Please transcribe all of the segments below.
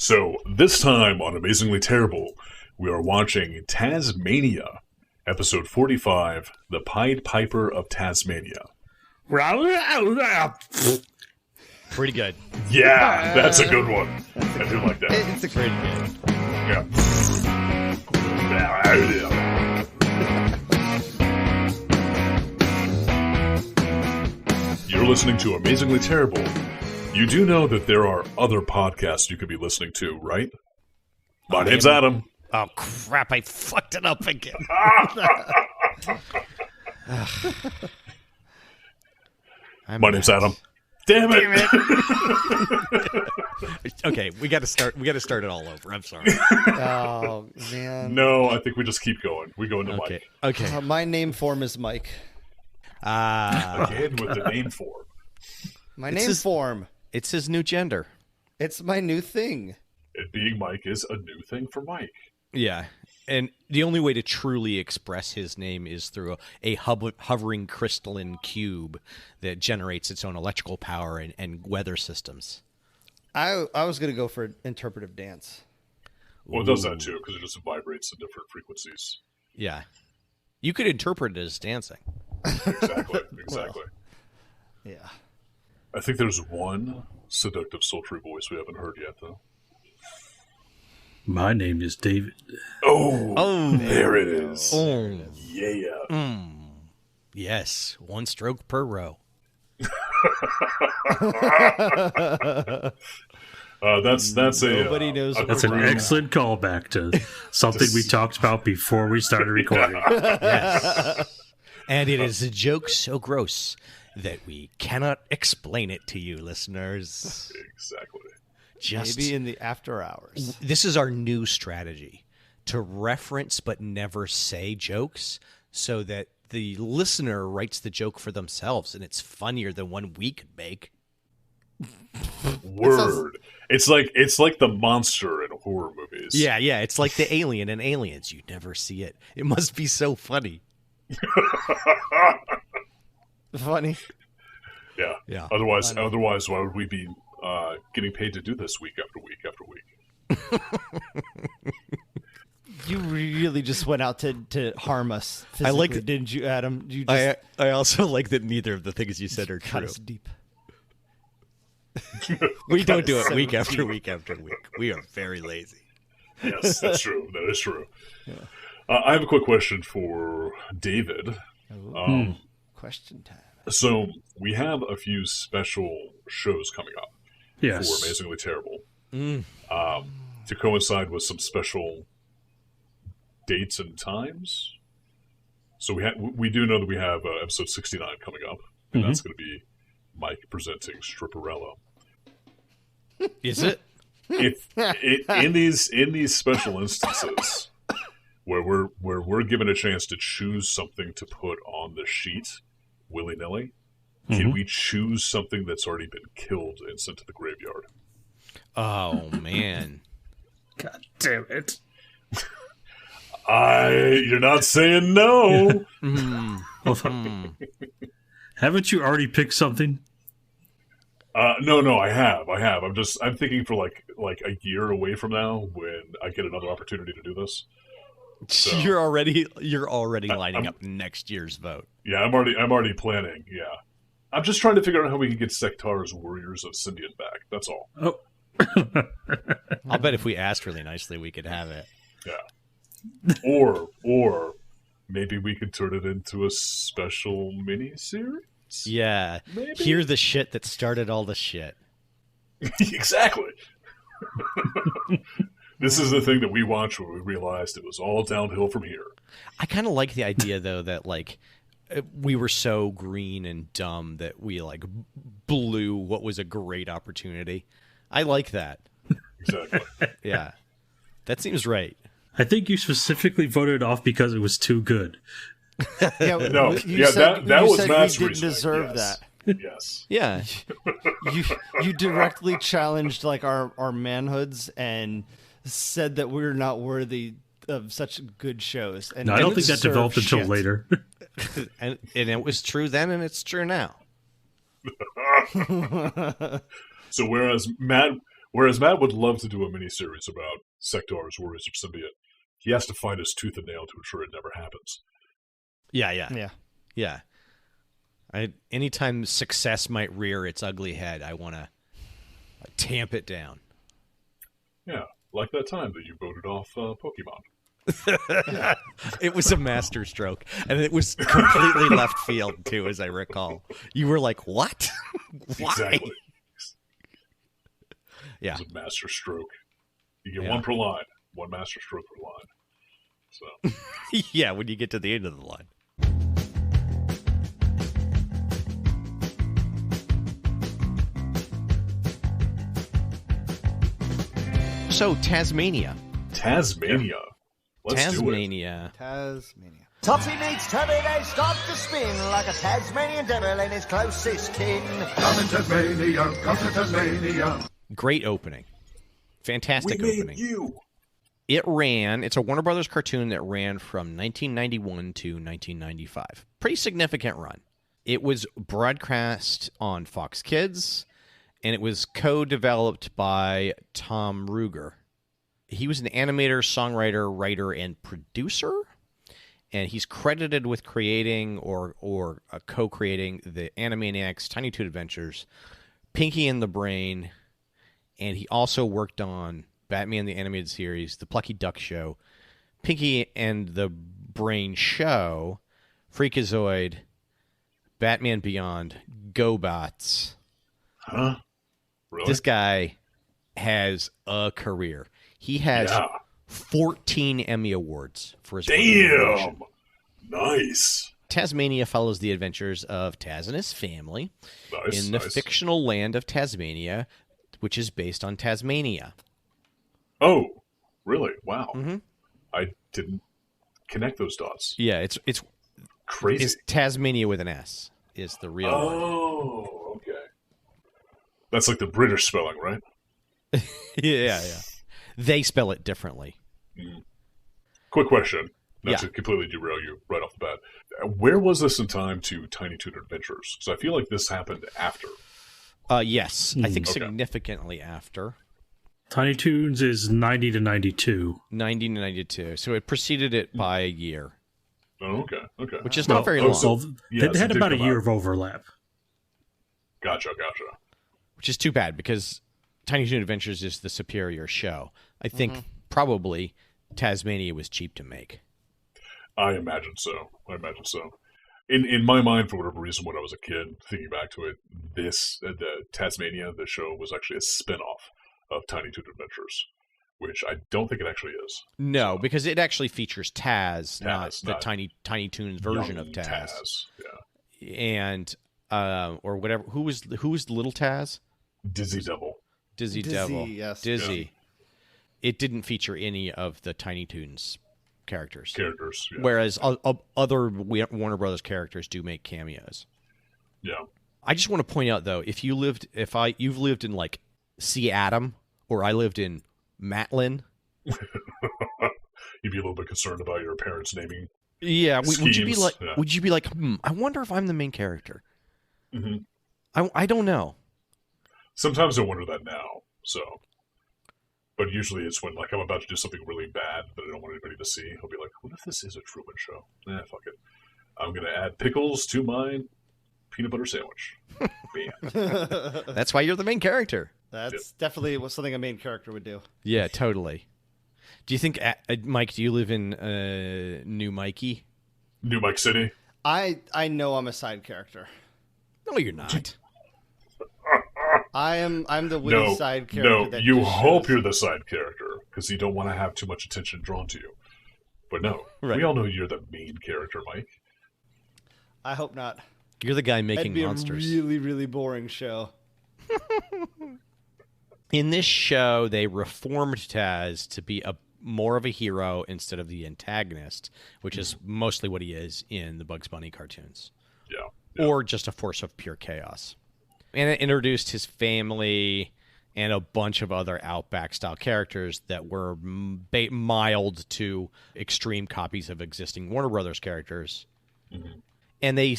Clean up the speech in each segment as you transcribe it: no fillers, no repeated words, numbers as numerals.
So, this time on Amazingly Terrible, we are watching Tazmania, episode 45, The Pied Piper of Tasmania. Pretty good. Yeah, that's a good one. I do like that. It's a pretty good. Yeah. You're listening to Amazingly Terrible. You do know that there are other podcasts you could be listening to, right? My name's Adam. Oh, crap. I fucked it up again. My name's Adam. Damn it! Okay, we got to start it all over. I'm sorry. Oh, man. No, I think we just keep going. We go into Mike. Okay. My name form is Mike. Again with the name form. My name form. It's his new gender. It's my new thing. It being Mike is a new thing for Mike. Yeah. And the only way to truly express his name is through a hovering crystalline cube that generates its own electrical power and weather systems. I was going to go for interpretive dance. Well, it does that too, because it just vibrates at different frequencies. Yeah. You could interpret it as dancing. Exactly. Well, yeah. I think there's one seductive, sultry voice we haven't heard yet, though. My name is David. Oh, there it is. Oh. Yeah. Yes, one stroke per row. That's Nobody knows what That's an excellent callback to something we talked about before we started recording. Yes. And it is a joke so gross that we cannot explain it to you, listeners. Exactly. Maybe in the after hours. This is our new strategy, to reference but never say jokes so that the listener writes the joke for themselves, and it's funnier than one we could make. Word. It's like the monster in horror movies. Yeah, it's like the alien in Aliens. You never see it. It must be so funny. Funny. Yeah. Otherwise, why would we be getting paid to do this week after week after week? You really just went out to harm us physically, I like it. Didn't you, Adam? You just I also like that neither of the things you said are cut true. us deep. We don't do it week after week after week. We are very lazy. Yes, that's true. That is true. Yeah. I have a quick question for David. Question time. So we have a few special shows coming up for Amazingly Terrible to coincide with some special dates and times. So we do know that we have episode 69 coming up, and that's going to be Mike presenting Stripperella. Is it? In these special instances where we're given a chance to choose something to put on the sheet willy-nilly, can we choose something that's already been killed and sent to the graveyard? Oh, man. God damn it. You're not saying no. Haven't you already picked something? No, I have. I'm thinking for like a year away from now when I get another opportunity to do this. So, You're already lining up next year's vote. Yeah, I'm already planning. Yeah, I'm just trying to figure out how we can get Sektar's Warriors of Scindian back. That's all. Oh, I'll bet if we asked really nicely, we could have it. Yeah, or maybe we could turn it into a special mini-series. Yeah, Maybe? Hear the shit that started all the shit. Exactly. This is the thing that we watched when we realized it was all downhill from here. I kind of like the idea, though, that like we were so green and dumb that we like blew what was a great opportunity. I like that. Exactly. Yeah, that seems right. I think you specifically voted off because it was too good. Yeah, No, you that you was said Matt's we didn't reasoning. deserve Yes. that. Yes. Yeah, You directly challenged like our manhoods and said that we're not worthy of such good shows. And No, I don't think that deserve developed until shit. later. and it was true then, and it's true now. So whereas Matt Whereas Matt would love to do a miniseries about Sectaurs, Warriors of Symbiote, he has to fight his tooth and nail to ensure it never happens. Yeah. Anytime success might rear its ugly head, I want to tamp it down. Yeah, like that time that you voted off Pokemon. It was a masterstroke, and it was completely left field too, as I recall. You were like, "What? Why?" Exactly. Yeah, it was a masterstroke. You get one per line, one masterstroke per line. So yeah, when you get to the end of the line. So Tazmania. Tazmania. Let's do it. Tazmania. Topsy meets Tubby, they start to spin like a Tasmanian devil in his closest kin. Come to Tasmania, come to Tasmania. Great opening. Fantastic opening. You. It's a Warner Brothers cartoon that ran from 1991 to 1995. Pretty significant run. It was broadcast on Fox Kids, and it was co-developed by Tom Ruegger. He was an animator, songwriter, writer, and producer, and he's credited with creating or co-creating the Animaniacs, Tiny Toon Adventures, Pinky and the Brain, and he also worked on Batman the Animated Series, The Plucky Duck Show, Pinky and the Brain Show, Freakazoid, Batman Beyond, GoBots. Huh? Really? This guy has a career. He has 14 Emmy Awards for his Damn! Nice. Tazmania follows the adventures of Taz and his family in the fictional land of Tasmania, which is based on Tazmania. Oh, really? Wow. Mm-hmm. I didn't connect those dots. Yeah, it's crazy. It's Tazmania with an S is the real one. Oh, okay. That's like the British spelling, right? yeah. They spell it differently. Mm. Quick question, not to completely derail you right off the bat. Where was this in time to Tiny Toon Adventures? Because I feel like this happened after. Yes, I think significantly after. Tiny Toons is 90 to 92. 90 to 92. So it preceded it by a year. Oh, okay. Which is not very long. So they had about a year of overlap. Gotcha. Which is too bad, because Tiny Toon Adventures is the superior show. I think probably Tazmania was cheap to make. I imagine so. In my mind, for whatever reason, when I was a kid, thinking back to it, the Tazmania, the show, was actually a spin-off of Tiny Toon Adventures, which I don't think it actually is. No, because it actually features Taz, not the Tiny Toons version of Taz. Yeah. And or whatever. Who was the little Taz? Dizzy Devil. Dizzy Devil. Yes. Dizzy. Yeah. It didn't feature any of the Tiny Toons characters. Yeah. Whereas other Warner Brothers characters do make cameos. Yeah. I just want to point out, though, you've lived in like Seattle, or I lived in Matlin. You'd be a little bit concerned about your parents naming. Yeah. Would you be like? Yeah. Would you be like? I wonder if I'm the main character. Mm-hmm. I don't know. Sometimes I wonder that now. But usually it's when I'm about to do something really bad that I don't want anybody to see. I'll be like, what if this is a Truman Show? Fuck it. I'm going to add pickles to my peanut butter sandwich. Bam. That's why you're the main character. That's definitely something a main character would do. Yeah, totally. Do you think, Mike, do you live in New Mikey? New Mike City? I know I'm a side character. No, you're not. I'm the witty side character. No, you hope you're the side character because you don't want to have too much attention drawn to you. But no, we all know you're the main character, Mike. I hope not. You're the guy making monsters. A really, really boring show. In this show, they reformed Taz to be more of a hero instead of the antagonist, which is mostly what he is in the Bugs Bunny cartoons. Yeah. Or just a force of pure chaos. And it introduced his family and a bunch of other Outback-style characters that were mild to extreme copies of existing Warner Brothers characters. Mm-hmm. And they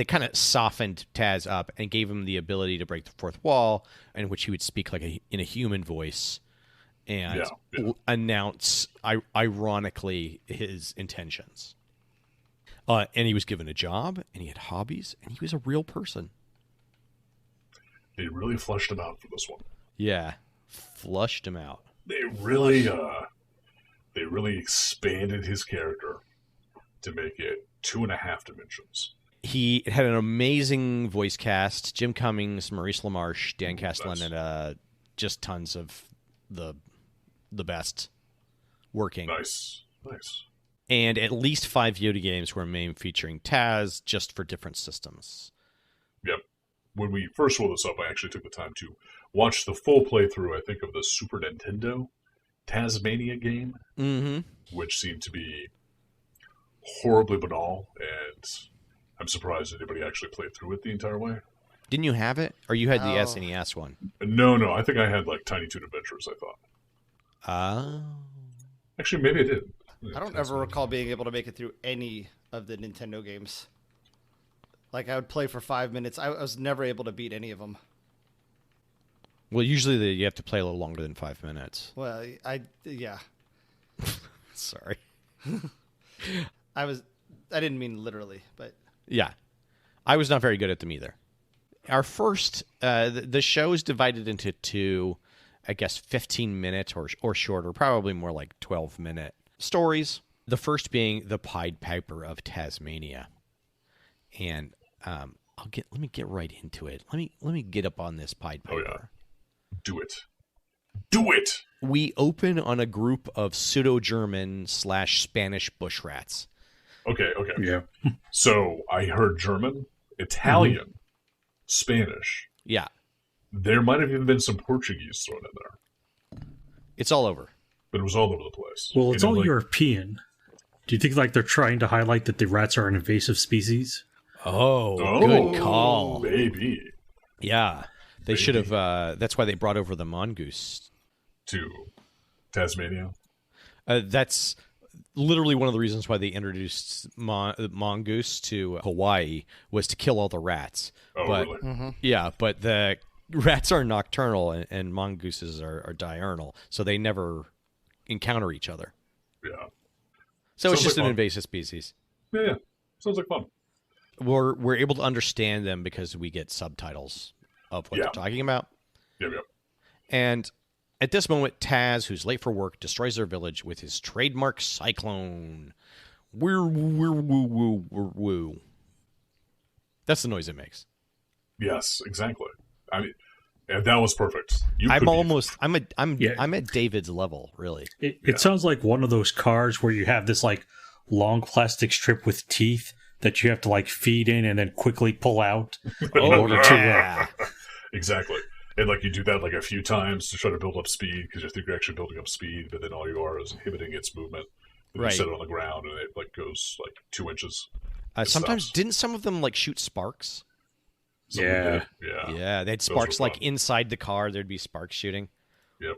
kind of softened Taz up and gave him the ability to break the fourth wall, in which he would speak like in a human voice and announce, ironically, his intentions. And he was given a job, and he had hobbies, and he was a real person. They really flushed him out for this one. Yeah, flushed him out. They really expanded his character to make it 2.5 dimensions. He had an amazing voice cast. Jim Cummings, Maurice LaMarche, Dan Castellan, and just tons of the best working. Nice. And at least 5 Yoda games were made featuring Taz, just for different systems. Yep. When we first rolled this up, I actually took the time to watch the full playthrough, I think, of the Super Nintendo Tazmania game, which seemed to be horribly banal, and I'm surprised anybody actually played through it the entire way. Didn't you have it? Or you had the SNES one? No. I think I had, like, Tiny Toon Adventures, I thought. Oh. Actually, maybe I did. I don't ever recall being able to make it through any of the Nintendo games. Like, I would play for 5 minutes. I was never able to beat any of them. Well, usually you have to play a little longer than 5 minutes. Well, yeah. Sorry. I didn't mean literally, but... Yeah. I was not very good at them either. Our first... the show is divided into 2, I guess, 15-minute or shorter, probably more like 12-minute stories. The first being the Pied Piper of Tazmania. And let me get right into it. Let me get up on this Pied Piper. Oh, yeah. Do it! We open on a group of pseudo-German/Spanish bush rats. Okay. Yeah. So, I heard German, Italian, Spanish. Yeah. There might have even been some Portuguese thrown in there. It's all over. But it was all over the place. Well, it's all European. Do you think like they're trying to highlight that the rats are an invasive species? Oh, good call. Maybe. Yeah. They should have... that's why they brought over the mongoose. To Tazmania? That's literally one of the reasons why they introduced mongoose to Hawaii, was to kill all the rats. Oh, but, really? Yeah, but the rats are nocturnal and mongooses are diurnal, so they never encounter each other. Yeah. So it's just like an fun. invasive species. Yeah. Sounds like fun. We're able to understand them because we get subtitles of what they're talking about. Yep. And at this moment, Taz, who's late for work, destroys their village with his trademark cyclone. Woo. That's the noise it makes. Yes, exactly. I mean, and that was perfect. I'm at David's level, really. It sounds like one of those cars where you have this like long plastic strip with teeth that you have to like feed in and then quickly pull out in order to. Exactly. And like you do that like a few times to try to build up speed because you think you're actually building up speed, but then all you are is inhibiting its movement. And you set it on the ground and it like goes like 2 inches. Sometimes didn't some of them like shoot sparks? Yeah. They had sparks like inside the car. There'd be sparks shooting. Yep.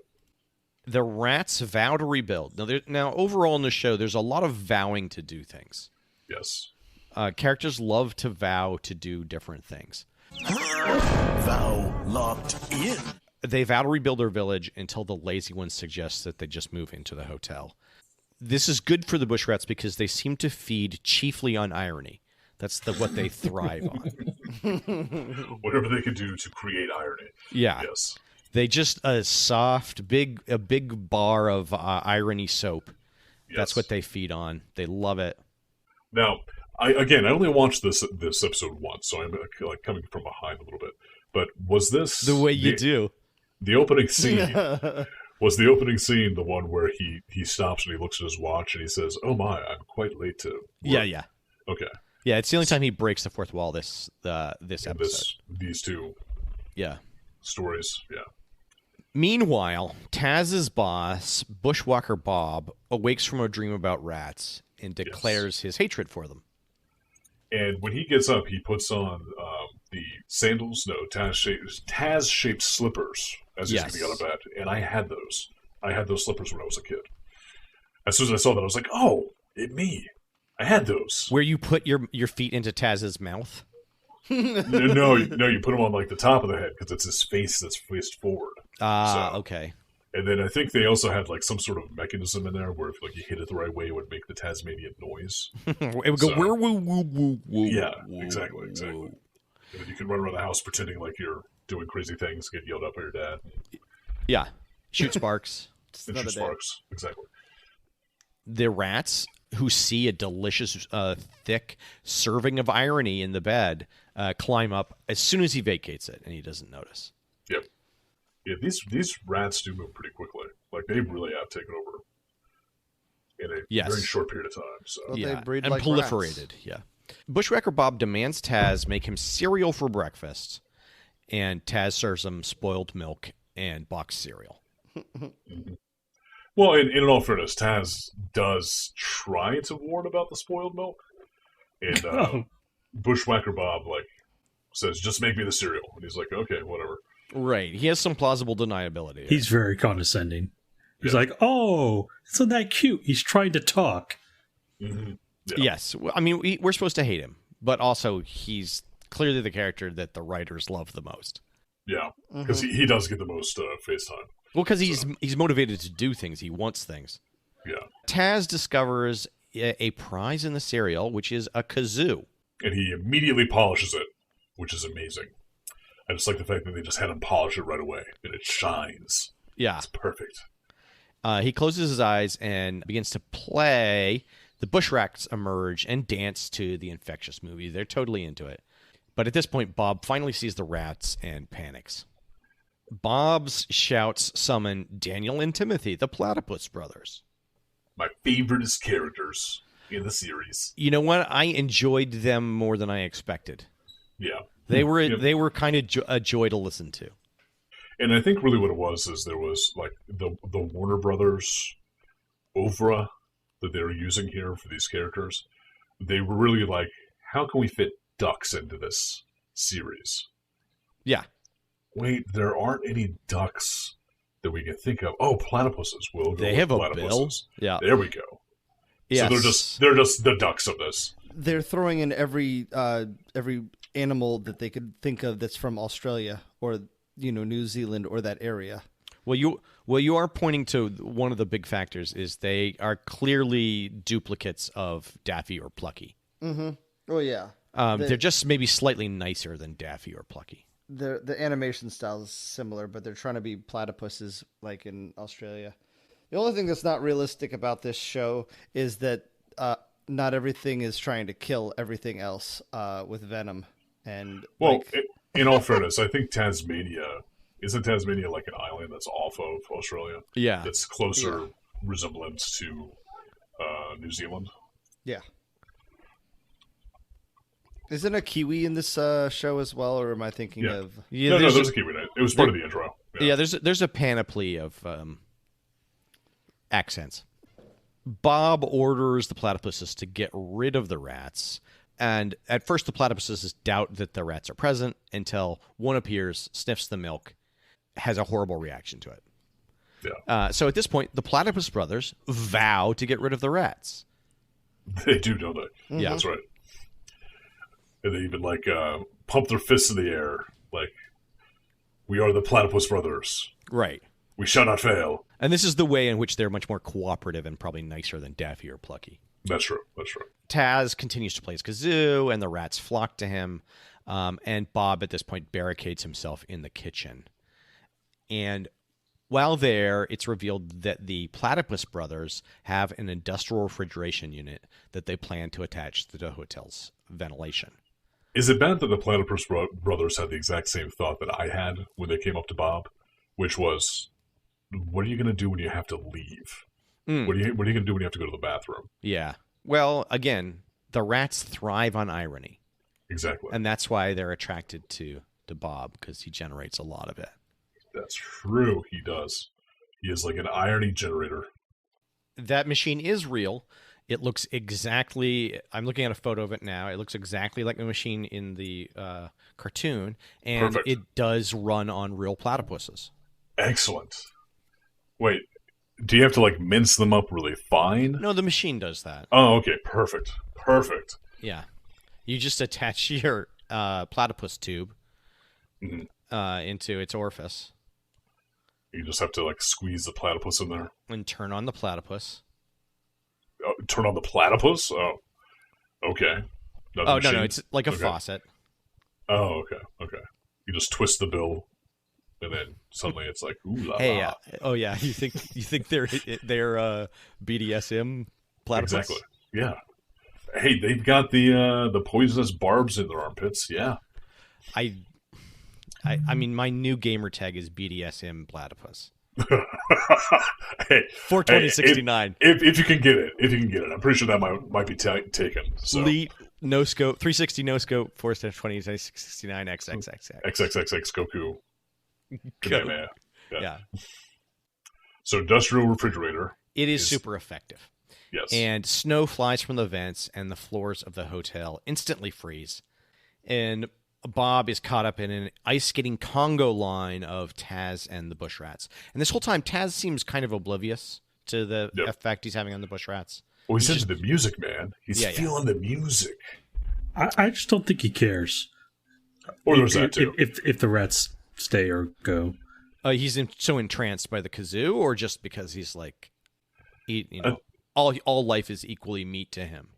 The rats vow to rebuild. Now, overall in the show, there's a lot of vowing to do things. Yes. Characters love to vow to do different things. Vow locked in. They vow to rebuild their village until the lazy one suggests that they just move into the hotel. This is good for the bush rats because they seem to feed chiefly on irony. That's what they thrive on. Whatever they can do to create irony. Yeah. Yes. They just a big bar of irony soap. Yes. That's what they feed on. They love it. Now, I only watched this episode once, so I'm like coming from behind a little bit. But was this the way you do? The opening scene was the opening scene the one where he stops and he looks at his watch and he says, "Oh my, I'm quite late to work." Yeah. Okay. Yeah, it's the only time he breaks the fourth wall this episode. These two. Yeah. Stories. Yeah. Meanwhile, Taz's boss, Bushwhacker Bob, awakes from a dream about rats and declares his hatred for them. And when he gets up, he puts on the sandals, Taz-shaped slippers as he's getting out of bed. And I had those. I had those slippers when I was a kid. As soon as I saw that, I was like, oh, me. I had those. Where you put your feet into Taz's mouth? No, you put them on like the top of the head because it's his face that's faced forward. Okay. And then I think they also had like some sort of mechanism in there where if like you hit it the right way, it would make the Tazmanian noise. It would go woo woo woo woo woo. Yeah, exactly. And then you can run around the house pretending like you're doing crazy things, get yelled at by your dad. Yeah, shoot sparks. Shoot sparks, exactly. The rats who see a delicious, thick serving of irony in the bed climb up as soon as he vacates it, and he doesn't notice. Yep. Yeah, these rats do move pretty quickly. Like, they really have taken over in a very short period of time. So. Well, yeah, they breed and like proliferated. rats. Yeah. Bushwhacker Bob demands Taz make him cereal for breakfast, and Taz serves him spoiled milk and boxed cereal. Mm-hmm. Well, in all fairness, Taz does try to warn about the spoiled milk, and Bushwhacker Bob says, "Just make me the cereal," and he's like, "Okay, whatever." Right. He has some plausible deniability. He's very condescending. He's like, "Oh, isn't that cute?" He's trying to talk. Mm-hmm. Yeah. Yes, I mean we're supposed to hate him, but also he's clearly the character that the writers love the most. Yeah, because he does get the most face time. Well, because he's motivated to do things. He wants things. Yeah. Taz discovers a prize in the cereal, which is a kazoo. And he immediately polishes it, which is amazing. I just like the fact that they just had him polish it right away, and it shines. Yeah. It's perfect. He closes his eyes and begins to play. The bush rats emerge and dance to the infectious movie. They're totally into it. But at this point, Bob finally sees the rats and panics. Bob's shouts summon Daniel and Timothy, the Platypus brothers. My favoriteest characters in the series. You know what? I enjoyed them more than I expected. Yeah. They were kind of a joy to listen to. And I think really what it was is there was like the Warner Brothers oeuvre that they were using here for these characters. They were really like, how can we fit ducks into this series? Yeah. Wait, there aren't any ducks that we can think of. Oh, platypuses. We'll go they with have platypuses. A bill. Yeah. There we go. Yes. So they're just the ducks of this. They're throwing in every animal that they could think of that's from Australia or New Zealand or that area. Well, you are pointing to one of the big factors is they are clearly duplicates of Daffy or Plucky. Mm-hmm. Oh yeah. They're just maybe slightly nicer than Daffy or Plucky. The animation style is similar, but they're trying to be platypuses like in Australia. The only thing that's not realistic about this show is that not everything is trying to kill everything else with venom. And in all fairness, I think Tazmania isn't Tazmania like an island that's off of Australia. Yeah, that's closer resemblance to New Zealand. Yeah. Isn't a kiwi in this show as well, or am I thinking of? Yeah, no, there's a kiwi in it. It was part of the intro. Yeah, there's a panoply of accents. Bob orders the platypuses to get rid of the rats, and at first the platypuses doubt that the rats are present until one appears, sniffs the milk, has a horrible reaction to it. Yeah. So at this point, the Platypus brothers vow to get rid of the rats. They do, don't they? Yeah, that's right. And they even pump their fists in the air, like, we are the Platypus brothers. Right. We shall not fail. And this is the way in which they're much more cooperative and probably nicer than Daffy or Plucky. That's true. Taz continues to play his kazoo, and the rats flock to him. And Bob, at this point, barricades himself in the kitchen. And while there, it's revealed that the Platypus brothers have an industrial refrigeration unit that they plan to attach to the hotel's ventilation. Is it bad that the Platypus brothers had the exact same thought that I had when they came up to Bob, which was, what are you going to do when you have to leave? What are you going to do when you have to go to the bathroom? Yeah. Well, again, the rats thrive on irony. Exactly. And that's why they're attracted to Bob, because he generates a lot of it. That's true. He does. He is like an irony generator. That machine is real. It looks exactly... I'm looking at a photo of it now. It looks exactly like the machine in the cartoon. And Perfect. It does run on real platypuses. Excellent. Wait, do you have to mince them up really fine? No, the machine does that. Oh, okay. Perfect. Perfect. Yeah. You just attach your platypus tube into its orifice. You just have to like squeeze the platypus in there. And turn on the platypus. Oh, turn on the platypus? Oh. Okay. No, it's like a faucet. Oh, okay. You just twist the bill, and then suddenly it's like, ooh la la. Hey, oh yeah, you think they're BDSM platypus? Exactly. Yeah. Hey, they've got the poisonous barbs in their armpits. Yeah. I mean, my new gamer tag is BDSM platypus. Hey, 42069. If you can get it, I'm pretty sure that might be taken. So. Elite no scope 360 no scope 42069 XXXX XXXX Goku. Go. Yeah. So industrial refrigerator. It is super effective. Yes. And snow flies from the vents, and the floors of the hotel instantly freeze. And Bob is caught up in an ice-skating Congo line of Taz and the bush rats. And this whole time, Taz seems kind of oblivious to the effect he's having on the bush rats. Well, he's into the music, man. He's feeling the music. I just don't think he cares. Or there's that, too. If the rats stay or go. He's so entranced by the kazoo, or just because he's like, all life is equally meat to him?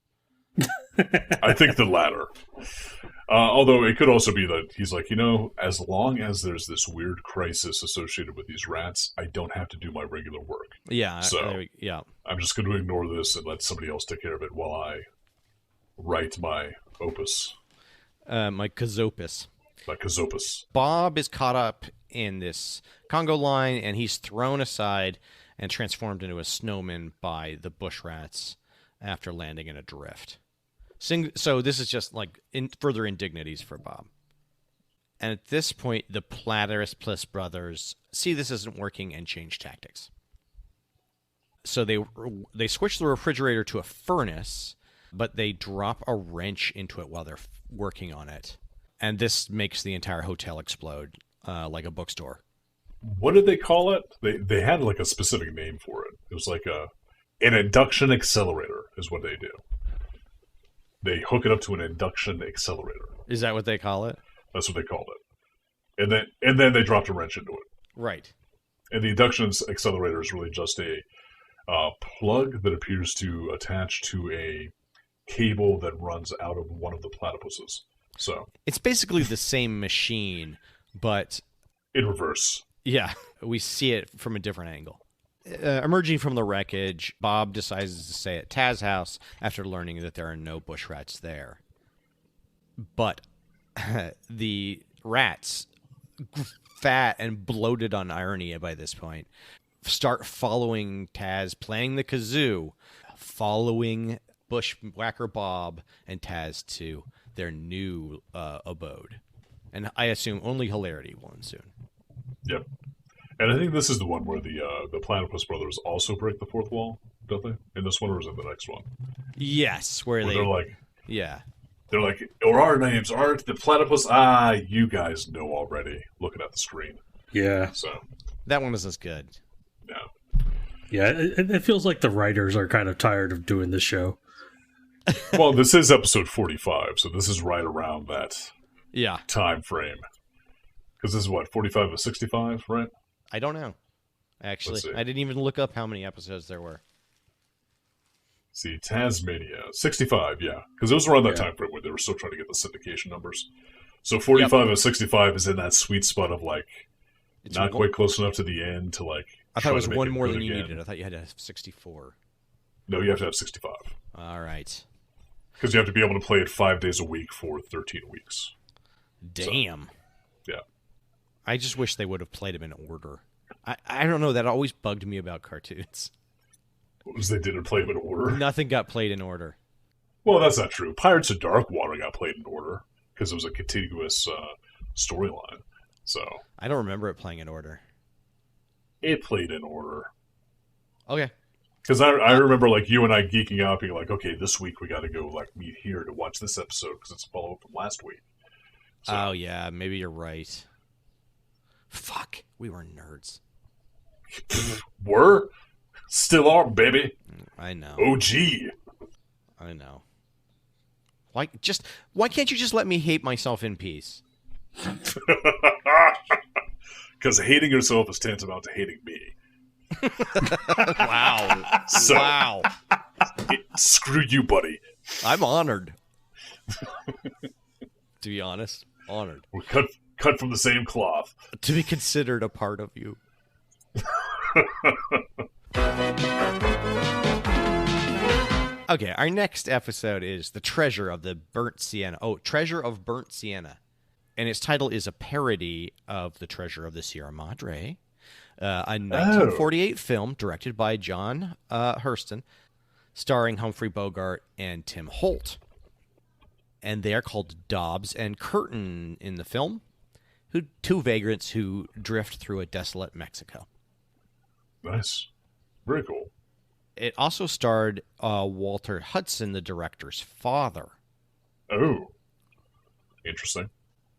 I think the latter. Although it could also be that he's like, as long as there's this weird crisis associated with these rats, I don't have to do my regular work. Yeah. So I'm just going to ignore this and let somebody else take care of it while I write my opus. My kazopus. My kazopus. Bob is caught up in this Congo line, and he's thrown aside and transformed into a snowman by the bush rats after landing in a drift. So this is just like further indignities for Bob. And at this point, the Platypus brothers see this isn't working and change tactics. So they switch the refrigerator to a furnace, but they drop a wrench into it while they're working on it. And this makes the entire hotel explode like a bookstore. What did they call it? They had like a specific name for it. It was like an induction accelerator is what they do. They hook it up to an induction accelerator. Is that what they call it? That's what they called it. And then they dropped a wrench into it. Right. And the induction accelerator is really just a plug that appears to attach to a cable that runs out of one of the platypuses. So it's basically the same machine, but in reverse. Yeah, we see it from a different angle. Emerging from the wreckage, Bob decides to stay at Taz's house after learning that there are no bush rats there. But the rats, fat and bloated on irony by this point, start following Taz playing the kazoo, following Bushwhacker Bob and Taz to their new abode. And I assume only hilarity will ensue. Yep. And I think this is the one where the Platypus brothers also break the fourth wall, don't they? In this one, or is it the next one? Yes, where they're like... Yeah. They're like, or our names aren't the Platypus. You guys know already, looking at the screen. Yeah. So that one was as good. No. Yeah, it feels like the writers are kind of tired of doing this show. Well, this is episode 45, so this is right around that time frame. Because this is what, 45 to 65, right? I don't know. Actually, I didn't even look up how many episodes there were. See, Tazmania, 65, yeah. Because it was around that time frame where they were still trying to get the syndication numbers. So 45 and 65 is in that sweet spot of, like, it's not quite close enough to the end to, like... I thought it was one more than you needed. I thought you had to have 64. No, you have to have 65. All right. Because you have to be able to play it 5 days a week for 13 weeks. Damn. So, yeah. I just wish they would have played them in order. I don't know. That always bugged me about cartoons. What was they didn't play them in order? Nothing got played in order. Well, that's not true. Pirates of Darkwater got played in order because it was a contiguous storyline. So I don't remember it playing in order. It played in order. Okay. Because I remember like you and I geeking out, being like, okay, this week we got to go like meet here to watch this episode because it's a follow-up from last week. So, oh, yeah. Maybe you're right. Fuck. We were nerds. Were? Still are, baby. I know. OG. I know. Why can't you just let me hate myself in peace? Because hating yourself is tantamount to hating me. Wow. So, wow. Screw you, buddy. I'm honored. To be honest, honored. We're cut from the same cloth. To be considered a part of you. Okay, our next episode is The Treasure of the Burnt Sienna. Oh, Treasure of Burnt Sienna. And its title is a parody of The Treasure of the Sierra Madre, a 1948 film directed by John Huston, starring Humphrey Bogart and Tim Holt. And they are called Dobbs and Curtin in the film, two vagrants who drift through a desolate Mexico. Nice. Very cool. It also starred Walter Hudson, the director's father. Oh. Interesting.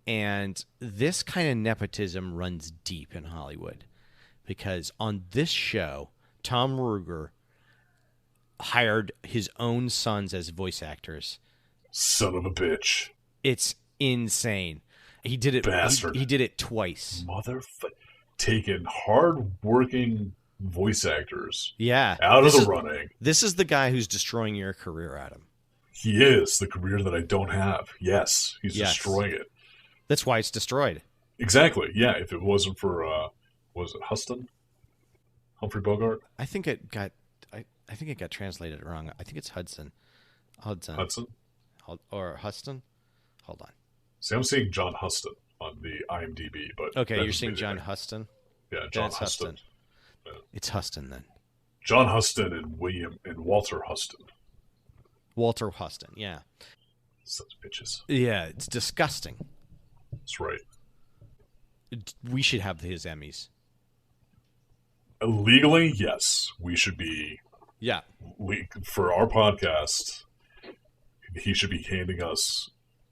And this kind of nepotism runs deep in Hollywood. Because on this show, Tom Ruegger hired his own sons as voice actors. Son of a bitch. It's insane. He did it. Bastard. He did it twice. Taking hard-working voice actors out of the running. This is the guy who's destroying your career, Adam. He is the career that I don't have. Yes, he's destroying it. That's why it's destroyed. Exactly. Yeah, if it wasn't for was it Huston? Humphrey Bogart? I think it got translated wrong. I think it's Hudson. Hudson? Or Huston? Hold on. See, I'm seeing John Huston on the IMDb, but okay, you're seeing John Huston? Yeah, John Huston. Yeah. It's Huston then. John Huston and Walter Huston. Walter Huston, yeah. Such bitches. Yeah, it's disgusting. That's right. We should have his Emmys. Legally, yes. We should be... Yeah. For our podcast, he should be handing us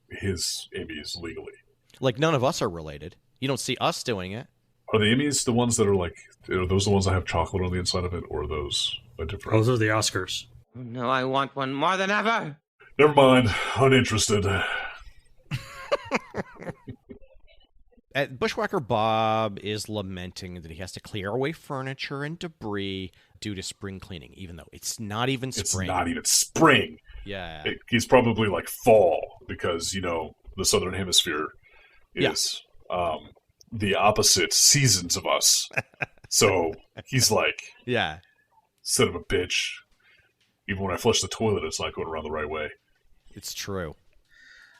his Emmys legally. Like, none of us are related. You don't see us doing it. Are the Emmys the ones that are like... Are those the ones that have chocolate on the inside of it, or are those a different... Those are the Oscars. Oh, no, I want one more than ever. Never mind. Uninterested. Bushwhacker Bob is lamenting that he has to clear away furniture and debris due to spring cleaning, even though it's not even spring. It's not even spring. Yeah. He's probably like fall because, the Southern Hemisphere is the opposite seasons of us. So he's like, yeah, son of a bitch. Even when I flush the toilet, it's not going around the right way. It's true.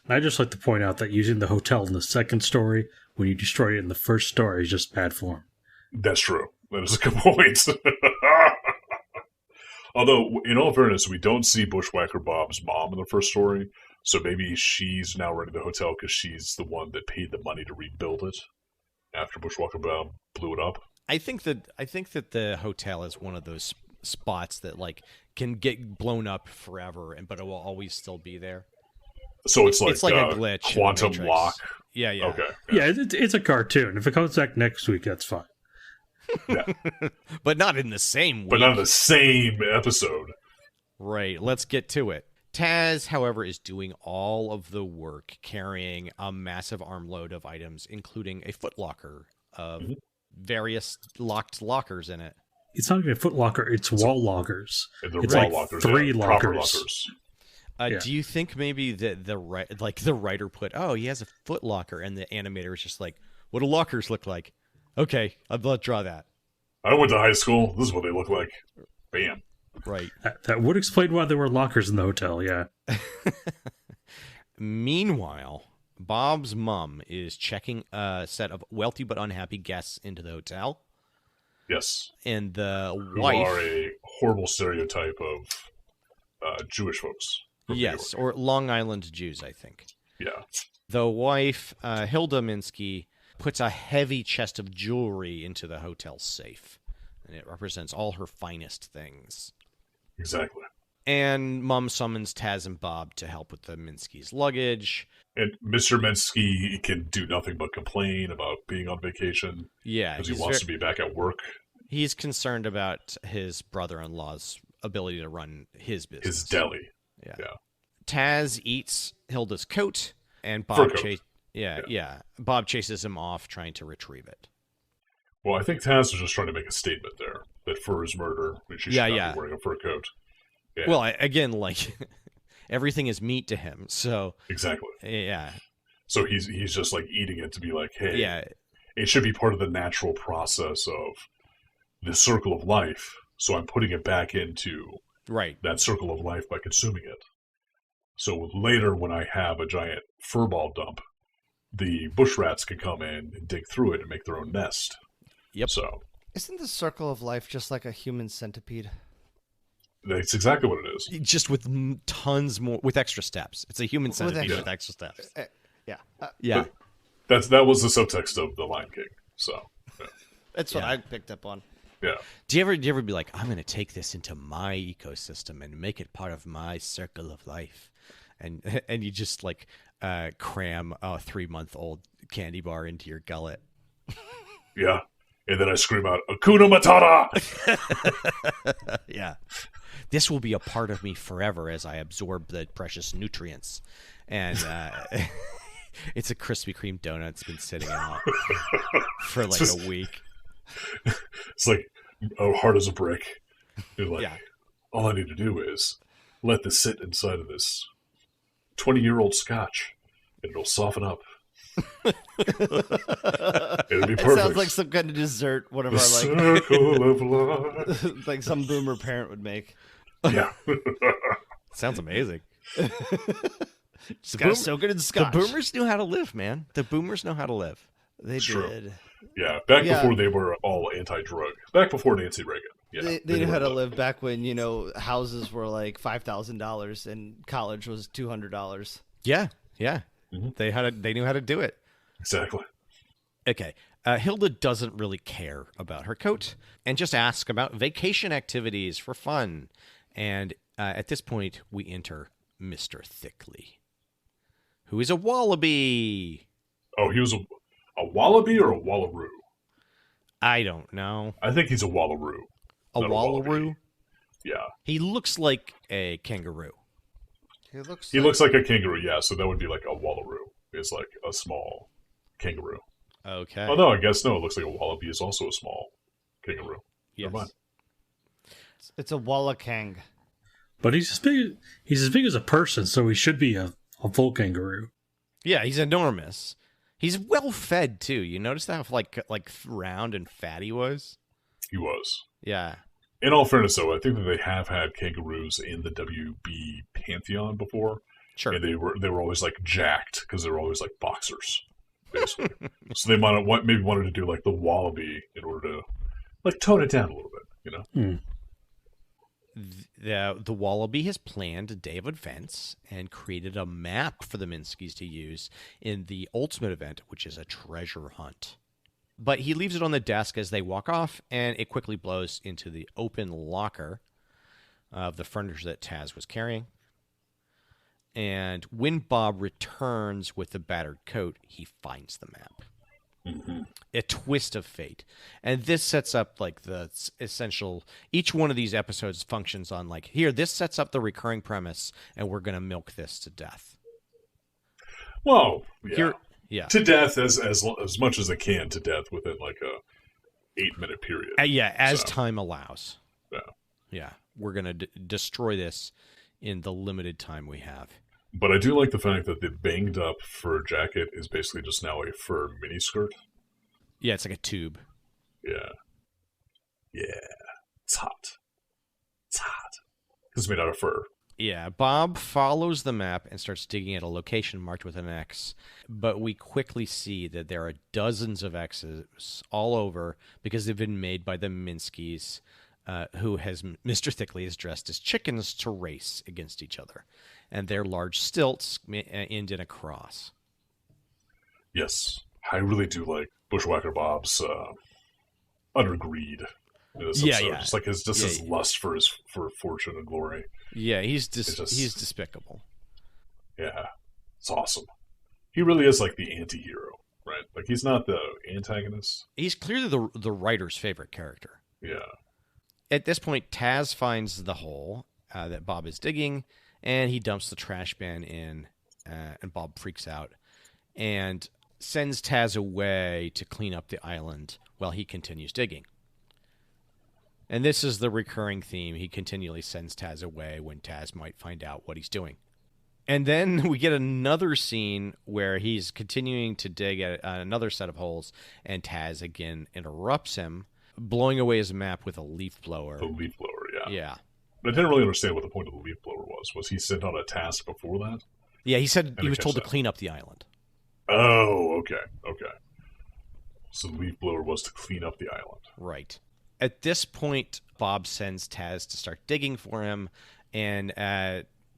And I'd just like to point out that using the hotel in the second story when you destroy it in the first story is just bad form. That's true. That is a good point. Although, in all fairness, we don't see Bushwhacker Bob's mom in the first story, so maybe she's now running the hotel because she's the one that paid the money to rebuild it after Bushwhacker Bob blew it up. I think that the hotel is one of those spots that like can get blown up forever, but it will always still be there. So it's like a glitch, quantum lock. Yeah. Okay. Yeah, it's a cartoon. If it comes back next week, that's fine. Yeah. But not in the same week. But not in the same episode. Right. Let's get to it. Taz, however, is doing all of the work, carrying a massive armload of items, including a footlocker of various locked lockers in it. It's not even a footlocker, it's wall lockers. It's like lockers, 3 lockers. Do you think maybe that the writer put, he has a footlocker, and the animator is just like, what do lockers look like? Okay, I'll draw that. I went to high school. This is what they look like. Bam. Right. That would explain why there were lockers in the hotel, yeah. Meanwhile, Bob's mom is checking a set of wealthy but unhappy guests into the hotel. Yes. And the who wife... are a horrible stereotype of Jewish folks. Yes, or Long Island Jews, I think. Yeah. The wife, Hilda Minsky, puts a heavy chest of jewelry into the hotel safe. And it represents all her finest things. Exactly. And Mom summons Taz and Bob to help with the Minsky's luggage. And Mr. Minsky can do nothing but complain about being on vacation. Yeah. Because he wants to be back at work. He's concerned about his brother-in-law's ability to run his business. His deli. Yeah. Taz eats Hilda's coat, and Bob Bob chases him off, trying to retrieve it. Well, I think Taz was just trying to make a statement there that fur is murder, and she should not be wearing a fur coat. Yeah. Well, again, like everything is meat to him, so exactly. Yeah. So he's just like eating it to be like, hey, it should be part of the natural process of the circle of life. So I'm putting it back into that circle of life by consuming it. So later, when I have a giant furball dump, the bush rats can come in and dig through it and make their own nest. Yep. So isn't the circle of life just like a human centipede? That's exactly what it is. Just with tons more, with extra steps. It's a human centipede with extra steps. Yeah. That was the subtext of The Lion King. So that's what I picked up on. Yeah. Do you ever be like, I'm going to take this into my ecosystem and make it part of my circle of life, and you just like cram a 3-month-old candy bar into your gullet. Yeah. And then I scream out, Hakuna Matata! Yeah. This will be a part of me forever as I absorb the precious nutrients. And it's a Krispy Kreme donut that's been sitting out for like a week. It's like hard as a brick. Like, all I need to do is let this sit inside of this 20-year-old scotch, and it'll soften up. It'll be perfect. It sounds like some kind of dessert. One of our circle of life. like some boomer parent would make. Yeah. Sounds amazing. Just got so good in scotch. The boomers knew how to live, man. The boomers know how to live. They did. Yeah, back before they were all anti-drug. Back before Nancy Reagan. Yeah, they knew how to live back when, houses were like $5,000 and college was $200. Yeah. Mm-hmm. They knew how to do it. Exactly. Okay. Hilda doesn't really care about her coat and just asks about vacation activities for fun. And at this point, we enter Mr. Thickley, who is a wallaby. Oh, he was a wallaby or a wallaroo? I don't know. I think he's a wallaroo. A wallaroo? Yeah. He looks like a kangaroo. He looks like a kangaroo, yeah, so that would be like a wallaroo. It's like a small kangaroo. Okay. Oh, no, I guess no. It looks like a wallaby is also a small kangaroo. Yes. Never mind. It's a wallakang. But he's as big as a person, so he should be a full kangaroo. Yeah, he's enormous. He's well fed too. You notice how like round and fat he was? He was. Yeah. In all fairness, though, I think that they have had kangaroos in the WB pantheon before. Sure. And they were always like jacked because they were always like boxers, basically. So they maybe wanted to do like the wallaby in order to like tone it down a little bit, The wallaby has planned a day of events and created a map for the Minskys to use in the ultimate event, which is a treasure hunt. But he leaves it on the desk as they walk off, and it quickly blows into the open locker of the furniture that Taz was carrying. And when Bob returns with the battered coat, he finds the map. Mm-hmm. A twist of fate. And this sets up like the essential, each one of these episodes functions on like, here, this sets up the recurring premise, and we're going to milk this to death. Well, yeah. Yeah. To death as much as they can to death within like a 8-minute period. As time allows. Yeah. Yeah. We're going to destroy this in the limited time we have. But I do like the fact that the banged up fur jacket is basically just now a fur miniskirt. Yeah, it's like a tube. Yeah. Yeah. It's hot. It's hot. It's made out of fur. Yeah, Bob follows the map and starts digging at a location marked with an X. But we quickly see that there are dozens of X's all over because they've been made by the Minskys, who Mr. Thickley is dressed as chickens to race against each other. And their large stilts end in a cross. Yes. I really do like Bushwhacker Bob's utter greed. Yeah. Just like his lust for fortune and glory. Yeah, he's despicable. Yeah, it's awesome. He really is like the anti-hero, right? Like he's not the antagonist. He's clearly the writer's favorite character. Yeah. At this point, Taz finds the hole that Bob is digging and he dumps the trash bin in, and Bob freaks out and sends Taz away to clean up the island while he continues digging. And this is the recurring theme. He continually sends Taz away when Taz might find out what he's doing. And then we get another scene where he's continuing to dig at another set of holes, and Taz again interrupts him, blowing away his map with a leaf blower. The leaf blower, yeah. Yeah. I didn't really understand what the point of the leaf blower was. Was he sent on a task before that? Yeah, he said he was told to clean up the island. Oh, okay. So the leaf blower was to clean up the island. Right. At this point, Bob sends Taz to start digging for him, and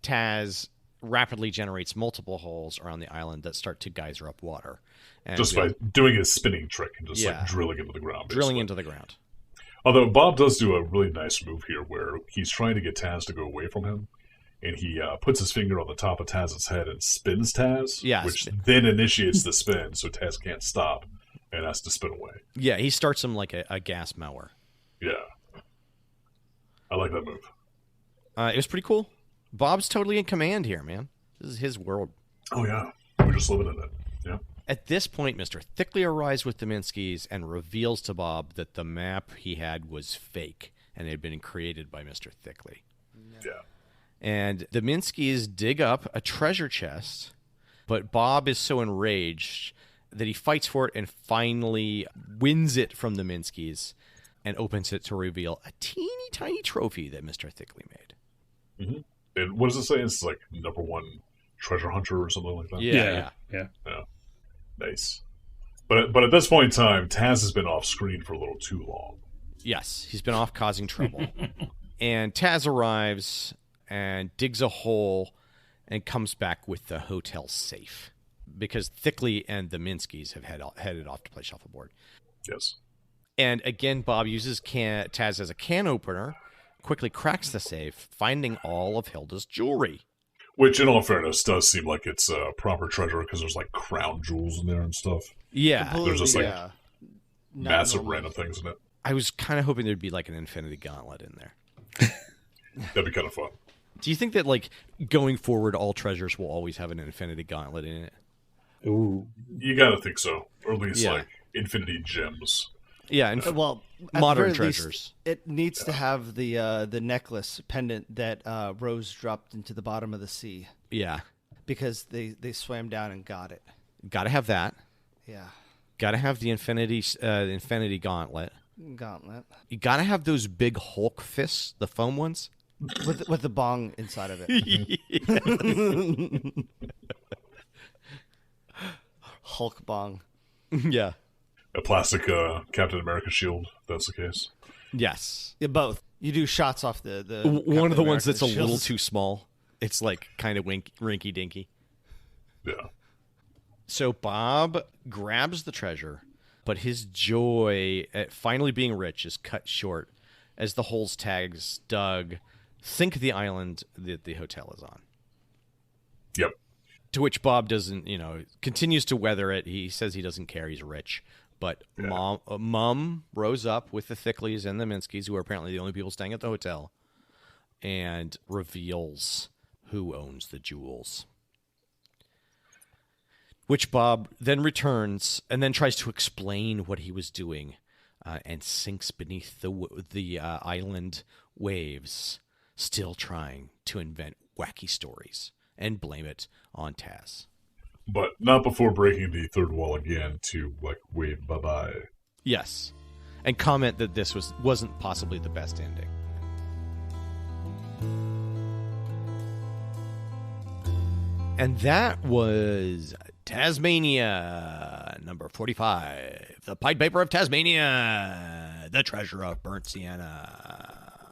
Taz rapidly generates multiple holes around the island that start to geyser up water. And just by doing his spinning trick and just like drilling into the ground. Basically. Drilling into the ground. Although Bob does do a really nice move here where he's trying to get Taz to go away from him, and he puts his finger on the top of Taz's head and spins Taz, which then initiates the spin, so Taz can't stop and has to spin away. Yeah, he starts him like a gas mower. Yeah. I like that move. It was pretty cool. Bob's totally in command here, man. This is his world. Oh, yeah. We're just living in it. Yeah. At this point, Mr. Thickley arrives with the Minskys and reveals to Bob that the map he had was fake and had been created by Mr. Thickley. Yeah. And the Minskys dig up a treasure chest, but Bob is so enraged that he fights for it and finally wins it from the Minskys and opens it to reveal a teeny tiny trophy that Mr. Thickley made. Mm-hmm. And what does it say? It's like #1 treasure hunter or something like that? Yeah. Nice. But at this point in time, Taz has been off screen for a little too long. Yes, he's been off causing trouble. And Taz arrives and digs a hole and comes back with the hotel safe because Thickley and the Minskys have headed off to play shuffleboard. Yes. And again, Bob uses Taz as a can opener, quickly cracks the safe, finding all of Hilda's jewelry. Which, in all fairness, does seem like it's a proper treasure because there's like crown jewels in there and stuff. Yeah. Completely, there's just like massive random things in it. I was kind of hoping there'd be like an infinity gauntlet in there. That'd be kind of fun. Do you think that like going forward, all treasures will always have an infinity gauntlet in it? Ooh. You gotta think so. Or at least like infinity gems. Yeah, and modern treasures. It needs to have the necklace pendant that Rose dropped into the bottom of the sea. Yeah. Because they swam down and got it. Got to have that. Yeah. Got to have the infinity gauntlet. You got to have those big Hulk fists, the foam ones. With the bong inside of it. Hulk bong. Yeah. A plastic Captain America shield, if that's the case. Yes. Yeah, both. You do shots off the one of the ones that's a little too small. It's like kind of rinky dinky. Yeah. So Bob grabs the treasure, but his joy at finally being rich is cut short as the holes tags dug sink the island that the hotel is on. Yep. To which Bob doesn't, continues to weather it. He says he doesn't care. He's rich. But Mom rose up with the Thickleys and the Minskys, who are apparently the only people staying at the hotel, and reveals who owns the jewels. Which Bob then returns and then tries to explain what he was doing and sinks beneath the island waves, still trying to invent wacky stories and blame it on Taz. But not before breaking the third wall again to, wave bye-bye. Yes. And comment that this wasn't possibly the best ending. And that was Tazmania, number 45. The Pied Piper of Tazmania. The Treasure of Burnt Sienna.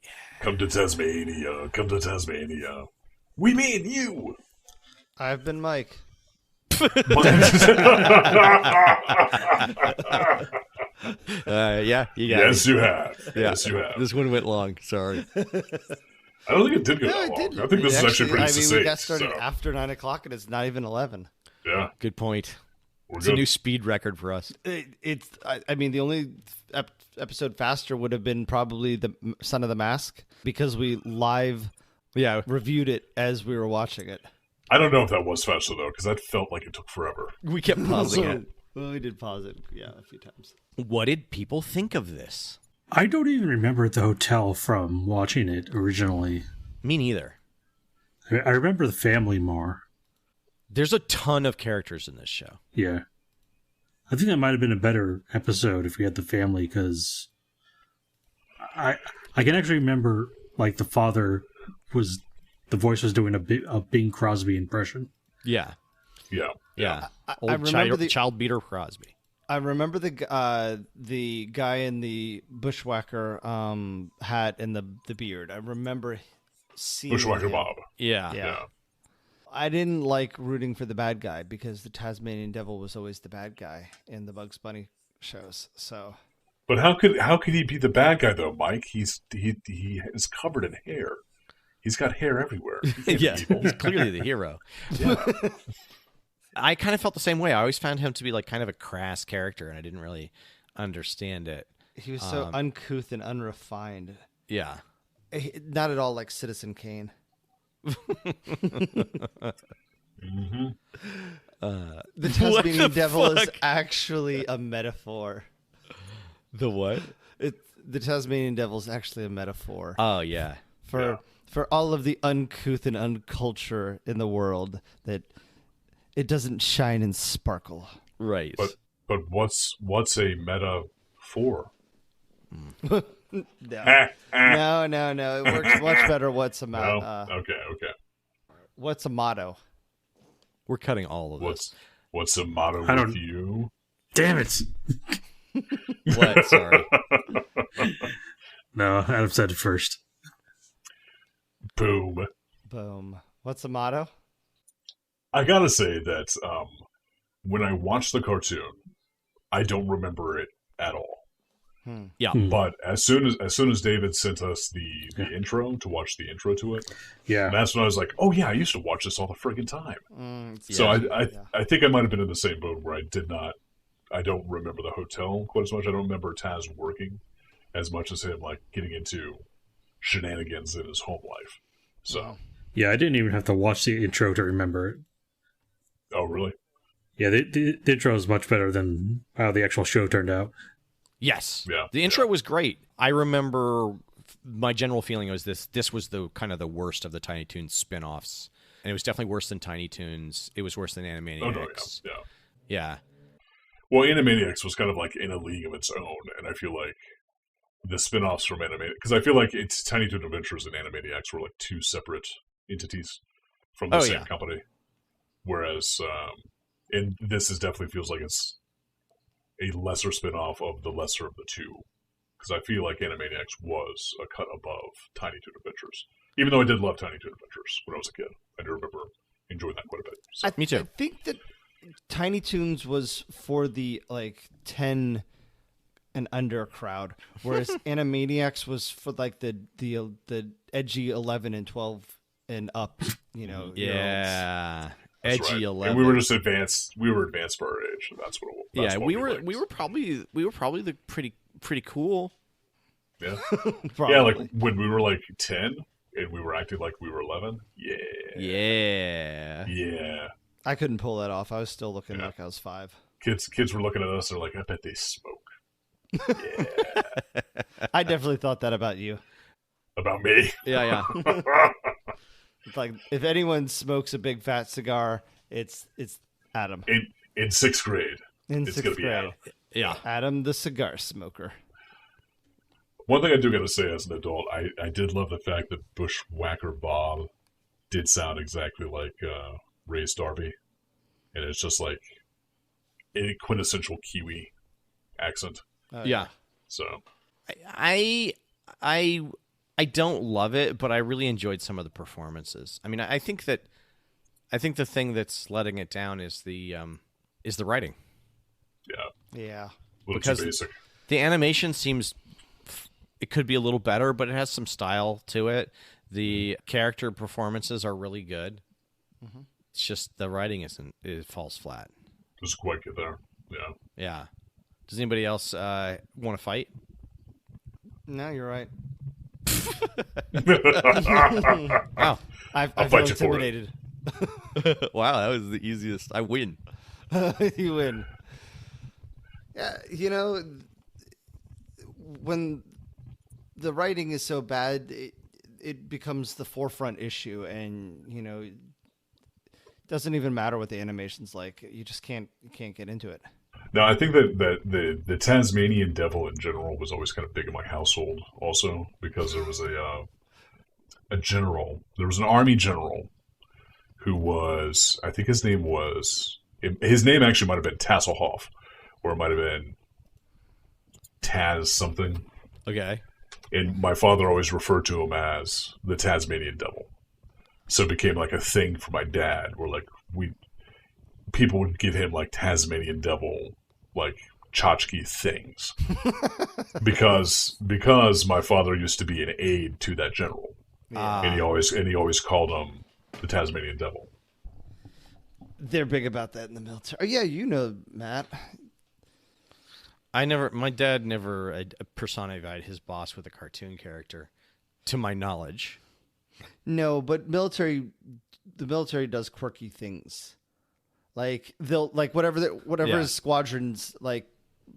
Yeah. Come to Tazmania. Come to Tazmania. We mean you. I've been Mike. Yeah, you got Yes, it. you have. Yeah. Yes, you have. This one went long. Sorry. I don't think it did go that long. I think this is actually pretty succinct. We got started after 9 o'clock, and it's not even 11. Yeah. Good point. It's a new speed record for us. The only episode faster would have been probably the Son of the Mask, because we live Yeah, reviewed it as we were watching it. I don't know if that was faster, though, because that felt like it took forever. we kept pausing it. Well, we did pause it, a few times. What did people think of this? I don't even remember the hotel from watching it originally. Me neither. I remember the family more. There's a ton of characters in this show. Yeah. I think that might have been a better episode if we had the family, because I can actually remember, like, the father the voice was doing a Bing Crosby impression. Yeah. Yeah. Old I remember child beater Crosby. I remember the guy in the bushwhacker hat and the beard. I remember seeing Bushwhacker him. Bob. Yeah. I didn't like rooting for the bad guy because the Tasmanian Devil was always the bad guy in the Bugs Bunny shows. So, But how could he be the bad guy though, Mike? He is covered in hair. He's got hair everywhere. Yeah, he's clearly the hero. Yeah. I kind of felt the same way. I always found him to be like kind of a crass character, and I didn't really understand it. he was so uncouth and unrefined. Yeah. Not at all like Citizen Kane. Mm-hmm. The Tasmanian Devil is actually a metaphor. The what? The Tasmanian Devil is actually a metaphor Oh, yeah. for all of the uncouth and unculture in the world, that it doesn't shine and sparkle. Right. But what's a meta for? No. No. It works much better. What's a No? Okay. What's a motto? We're cutting all of this. What's the motto with you? Damn it! What? Sorry. No, Adam said it first. Boom. What's the motto? I gotta say that when I watched the cartoon, I don't remember it at all. Yeah. But as soon as David sent us the intro to watch the intro to it, that's when I was like, oh yeah, I used to watch this all the friggin' time. So I think I might have been in the same boat where I don't remember the hotel quite as much. I don't remember Taz working as much as him like getting into shenanigans in his home life. So yeah, I didn't even have to watch the intro to remember it. Oh really? Yeah, the intro is much better than how the actual show turned out. Yes. Yeah. The intro was great. I remember my general feeling was this was the kind of the worst of the Tiny Toons spin-offs. And it was definitely worse than Tiny Toons. It was worse than Animaniacs. Oh, no, Yeah. Well, Animaniacs was kind of like in a league of its own, and I feel like the spin-offs from Animaniacs, because I feel like it's Tiny Toon Adventures and Animaniacs were like two separate entities from the same company. Whereas, and this definitely feels like it's a lesser spin-off of the lesser of the two. Because I feel like Animaniacs was a cut above Tiny Toon Adventures. Even though I did love Tiny Toon Adventures when I was a kid. I do remember enjoying that quite a bit. So. Me too. I think that Tiny Toons was for the 10 and under crowd, whereas Animaniacs was for like the edgy 11 and 12 and up, Yeah. That's Edgy right. 11. And we were just advanced. We were advanced for our age. That's what. That's what we liked. were probably the pretty cool. Yeah. Yeah, like when we were like 10 and we were acting like we were 11. Yeah. Yeah. I couldn't pull that off. I was still looking like I was 5. Kids were looking at us. They're like, I bet they smoke. Yeah. I definitely thought that about you. About me. Yeah. It's like if anyone smokes a big fat cigar, it's Adam. In 6th grade. In it's 6th gonna be grade. Adam. Yeah. Adam the cigar smoker. One thing I do got to say as an adult, I did love the fact that Bushwhacker Bob did sound exactly like Ray's Darby. And it's just like a quintessential Kiwi accent. Yeah. So I don't love it, but I really enjoyed some of the performances. I mean, I think the thing that's letting it down is the writing. Yeah. A little Because too basic. The animation seems it could be a little better, but it has some style to it. The character performances are really good. Mm-hmm. It's just the writing it falls flat. Just quite good there. Yeah. Yeah. Does anybody else want to fight? No, you're right. Wow. I I'll feel fight you for it. intimidated. Wow, that was the easiest. I win. You win. Yeah, you know, when the writing is so bad, it becomes the forefront issue, and you know, it doesn't even matter what the animation's like. You just can't get into it. No, I think that the Tasmanian devil in general was always kind of big in my household, also because there was a general. There was an army general who was, I think his name actually might have been Tasselhoff, or it might have been Taz something. Okay. And my father always referred to him as the Tasmanian devil. So it became like a thing for my dad, where like people would give him like Tasmanian devil, like tchotchke things, because my father used to be an aide to that general, and he always called him the Tasmanian devil. They're big about that in the military. Oh, yeah, you know, Matt. My dad never personified his boss with a cartoon character, to my knowledge. No, but the military does quirky things. Like whatever his squadron's like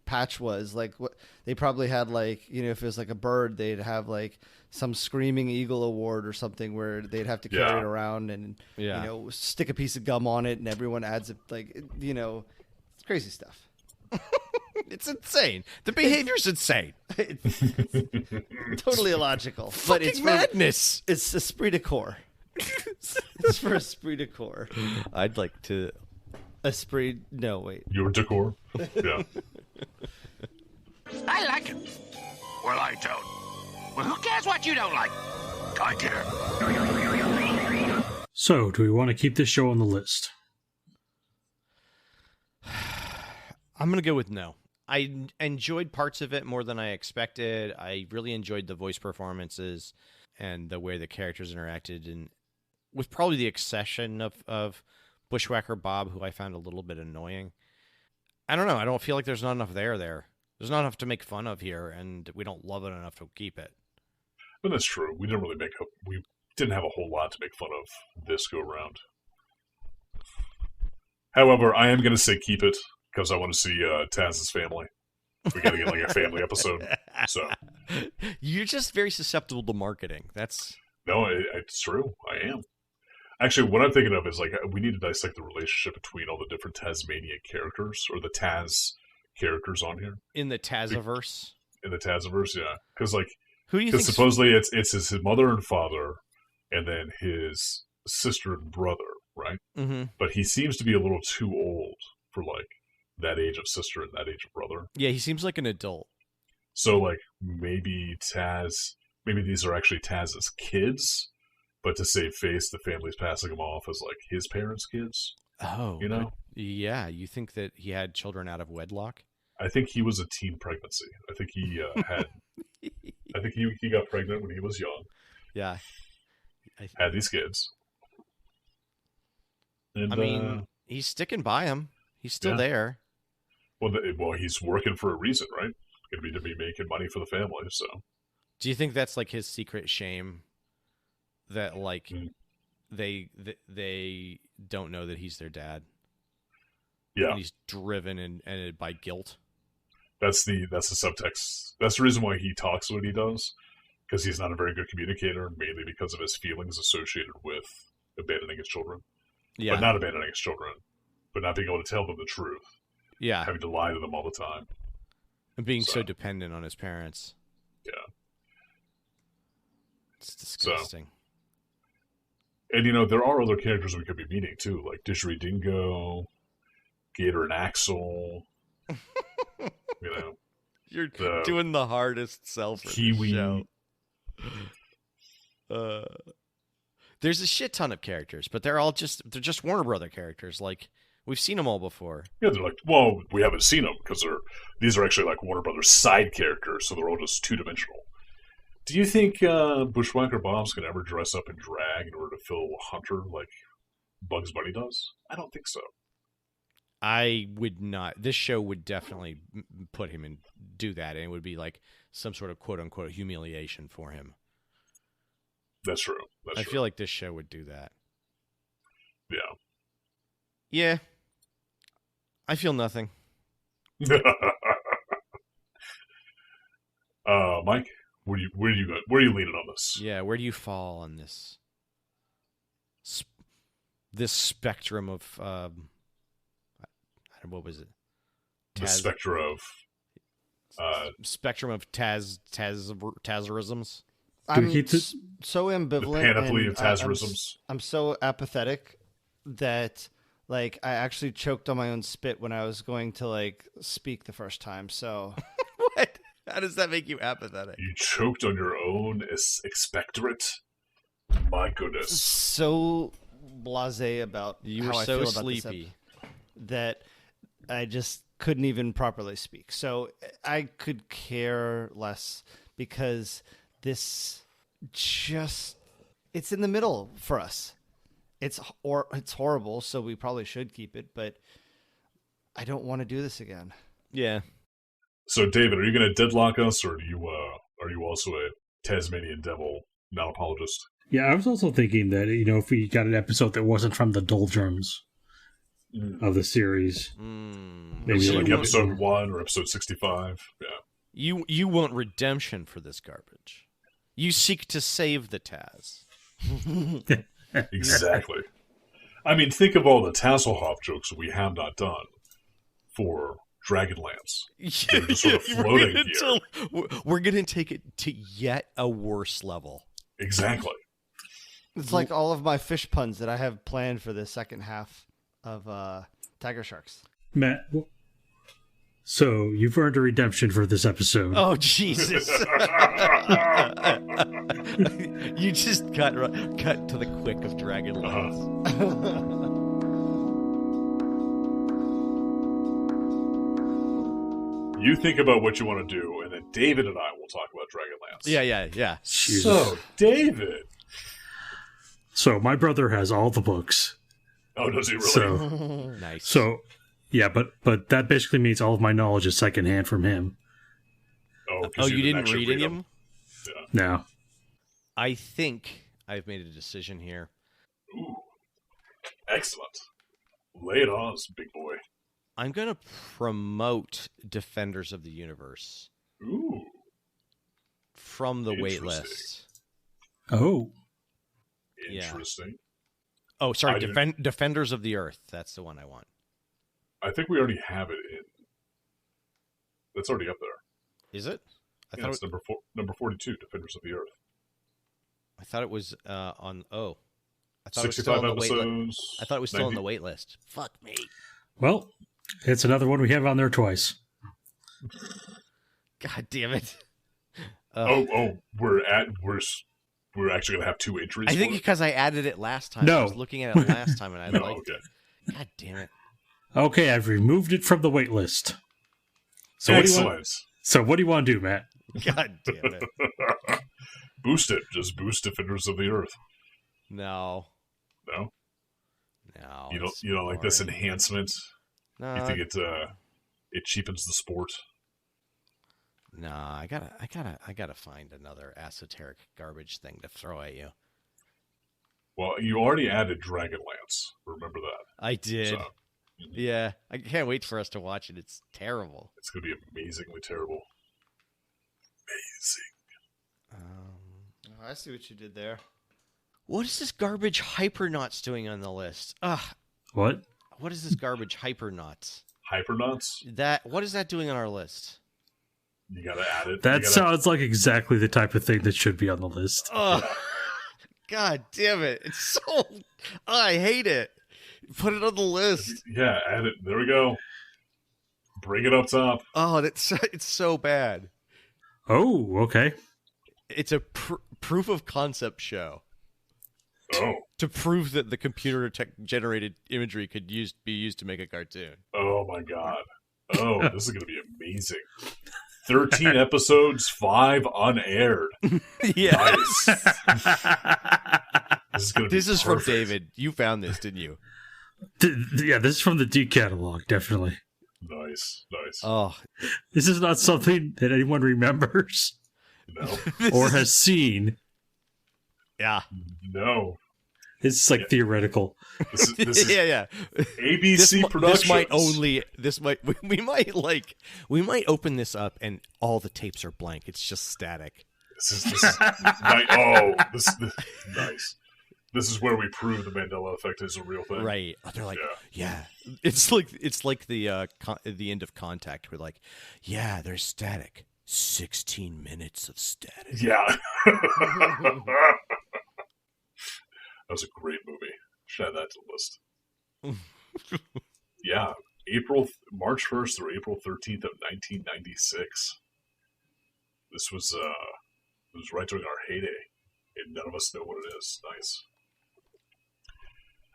patch was, like what they probably had, like, you know, if it was like a bird, they'd have like some screaming eagle award or something where they'd have to carry it around and you know, stick a piece of gum on it and everyone adds it, like, you know, it's crazy stuff. It's insane. The behavior's insane. It's totally illogical, but it's madness. It's esprit de corps. It's for esprit de corps. I'd like to. Esprit. No, wait. Your decor. Yeah. I like it. Well, I don't. Well, who cares what you don't like? I care. So, do we want to keep this show on the list? I'm going to go with no. I enjoyed parts of it more than I expected. I really enjoyed the voice performances and the way the characters interacted, and with probably the exception of Bushwhacker Bob, who I found a little bit annoying. I don't know. I don't feel like there's not enough there. There's not enough to make fun of here, and we don't love it enough to keep it. But that's true. We didn't have a whole lot to make fun of this go around. However, I am going to say keep it, because I want to see Taz's family. We got to get like a family episode. So you're just very susceptible to marketing. No, it's true. I am. Actually, what I'm thinking of is like we need to dissect the relationship between all the different Tazmania characters, or the Taz characters on here in the Tazaverse. In the Tazaverse, yeah, because like who do you think? Supposedly it's his mother and father, and then his sister and brother, right? Mm-hmm. But he seems to be a little too old for like that age of sister and that age of brother. Yeah, he seems like an adult. So like maybe these are actually Taz's kids, but to save face, the family's passing them off as like his parents' kids. Oh, you know? Yeah, you think that he had children out of wedlock? I think he was a teen pregnancy. I think he had. I think he got pregnant when he was young. Yeah, had these kids. And, I mean, he's sticking by him. He's still there. Well, he's working for a reason, right? Going to be making money for the family. So, do you think that's like his secret shame? That like they don't know that he's their dad. Yeah, and he's driven and by guilt. That's the subtext. That's the reason why he talks what he does, because he's not a very good communicator, mainly because of his feelings associated with abandoning his children. Yeah, but not abandoning his children, but not being able to tell them the truth. Yeah, having to lie to them all the time, and being so dependent on his parents. Yeah, it's disgusting. And, you know, there are other characters we could be meeting, too, like Didgeridingo, Gator and Axel. You know. You're doing the hardest sell for Kiwi. the show. There's a shit ton of characters, but they're just Warner Brother characters. Like, we've seen them all before. Yeah, they're like, well, we haven't seen them, because these are actually like Warner Brothers side characters, so they're all just two-dimensional. Do you think Bushwhacker Bob's going to ever dress up in drag in order to fill Hunter like Bugs Bunny does? I don't think so. I would not. This show would definitely put him in do that, and it would be like some sort of quote-unquote humiliation for him. That's true. I feel like this show would do that. Yeah. Yeah. I feel nothing. Mike, where are you leaning on this? Yeah, where do you fall on this? This spectrum of what was it? The spectrum of Tazarisms. I'm so ambivalent. The panoply of Tazarisms. I'm so apathetic that I actually choked on my own spit when I was going to speak the first time. So what? How does that make you apathetic? You choked on your own expectorate? My goodness. So blasé about you how were I so feel about sleepy that I just couldn't even properly speak. So I could care less because this it's in the middle for us. It's horrible, so we probably should keep it, but I don't want to do this again. Yeah. So, David, are you going to deadlock us, or are you also a Tasmanian devil non-apologist? Yeah, I was also thinking that, if we got an episode that wasn't from the doldrums of the series. Maybe like episode 1 or episode 65. Yeah. You want redemption for this garbage. You seek to save the Taz. Exactly. I mean, think of all the Tasselhoff jokes we have not done for Dragonlance. They're just sort of floating here. We're going to take it to yet a worse level. Exactly. It's like all of my fish puns that I have planned for the second half of Tiger Sharks. Matt, so you've earned a redemption for this episode. Oh, Jesus. You just cut to the quick of Dragonlance. You think about what you want to do, and then David and I will talk about Dragonlance. Yeah. So, David. So, my brother has all the books. Oh, does he really? So, nice. So, yeah, but that basically means all of my knowledge is secondhand from him. Oh, you didn't read any of them? Yeah. No. I think I've made a decision here. Ooh. Excellent. Lay it on us, big boy. I'm going to promote Defenders of the Universe. Ooh. From the waitlist. Oh. Interesting. Yeah. Oh, sorry. Defenders of the Earth. That's the one I want. I think we already have it in. That's already up there. Is it? I thought it's number 42, Defenders of the Earth. I thought it was on. Oh. I thought 65 it was still episodes. I thought it was still on the wait list. Fuck me. Well, it's another one we have on there twice. God damn it. We're actually going to have 2 entries. I think because I added it last time. No. I was looking at it last time and I liked it. God damn it. Okay, I've removed it from the wait list. So Excellent. What do you want to do, Matt? God damn it. Boost it. Just boost Defenders of the Earth. No. No? No. You don't like this enhancement? No. You think it cheapens the sport? No, I gotta find another esoteric garbage thing to throw at you. Well, you already added Dragonlance. Remember that. I did. Yeah, I can't wait for us to watch it. It's terrible. It's going to be amazingly terrible. I see what you did there. What is this garbage Hypernauts doing on the list? Ugh. What? What is this garbage Hypernauts? Hypernauts? What is that doing on our list? You gotta add it. That sounds like exactly the type of thing that should be on the list. Oh, God damn it. It's so... Oh, I hate it. Put it on the list. Yeah, add it. There we go. Bring it up top. Oh, it's so bad. Oh, okay. It's a proof of concept show. Oh. To prove that the computer-generated imagery could be used to make a cartoon. Oh, my God. Oh, this is going to be amazing. 13 episodes, 5 unaired. Yeah. Nice. This is from David. You found this, didn't you? Yeah, this is from the D catalog, definitely. Nice. Oh. This is not something that anyone remembers. No. Or has seen. Yeah. No. It's like theoretical. This is yeah. ABC Productions. We might open this up and all the tapes are blank. It's just static. This is nice. Nice. This is where we prove the Mandela effect is a real thing. Right. They're like, yeah. It's like the end of Contact. We're like, yeah, there's static. 16 minutes of static. Yeah. That was a great movie. Should add that to the list. Yeah. March 1st through April 13th of 1996. This was right during our heyday, and none of us know what it is. Nice.